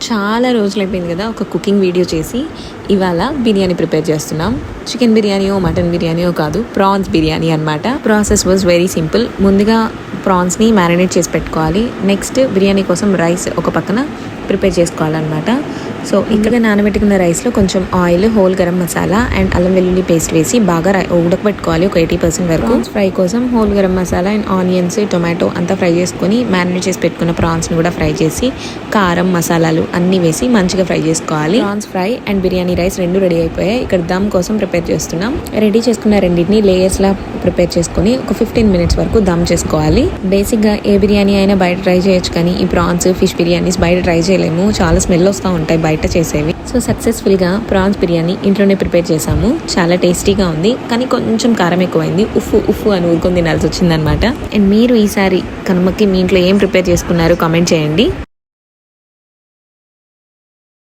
చాలా రోజులు అయిపోయింది కదా ఒక కుకింగ్ వీడియో చేసి. ఇవాళ బిర్యానీ ప్రిపేర్ చేస్తున్నాం. చికెన్ బిర్యానీయో మటన్ బిర్యానీయో కాదు, ప్రాన్స్ బిర్యానీ అనమాట. Process was very simple. ముందుగా ప్రాన్స్ని మ్యారినేట్ చేసి పెట్టుకోవాలి. నెక్స్ట్ బిర్యానీ కోసం రైస్ ఒక పక్కన ప్రిపేర్ చేసుకోవాలన్నమాట. సో ఇక్కడ నానబెట్టుకున్న రైస్లో కొంచెం oil, whole garam masala and అల్లం వెల్లుల్లి పేస్ట్ వేసి బాగా ఉడకబెట్టుకోవాలి ఒక 80% వరకు. ఫ్రై కోసం whole garam masala and onions, tomato అంతా ఫ్రై చేసుకొని మ్యారినేట్ చేసి పెట్టుకున్న ప్రాన్స్ని కూడా ఫ్రై చేసి కారం, మసాలాలు అన్నీ వేసి మంచిగా ఫ్రై చేసుకోవాలి. Prawns fry and biryani rice రెండు రెడీ అయిపోయాయి. ఇక్కడ దమ్ కోసం ప్రిపేర్ చేస్తున్నాం. రెడీ చేసుకున్న రెండింటిని లేయర్స్లా ప్రిపేర్ చేసుకొని ఒక 15 minutes వరకు దమ్ చేసుకోవాలి. బేసిక్గా ఏ బిర్యానీ అయినా బయట ట్రై చేయొచ్చు, కానీ ఈ ప్రాన్స్, ఫిష్ బిర్యానీస్ బయట ట్రై చేయలేము. చాలా స్మెల్ వస్తూ ఉంటాయి బయట చేసేవి. సో సక్సెస్ఫుల్గా ప్రాన్స్ బిర్యానీ ఇంట్లోనే ప్రిపేర్ చేసాము. చాలా టేస్టీగా ఉంది, కానీ కొంచెం కారం ఎక్కువైంది. ఉఫ్ఫు అని ఊరుకొని తినాల్సి వచ్చిందనమాట. అండ్ మీరు ఈసారి కనుమకి మీ ఇంట్లో ఏం ప్రిపేర్ చేసుకున్నారో కామెంట్ చేయండి.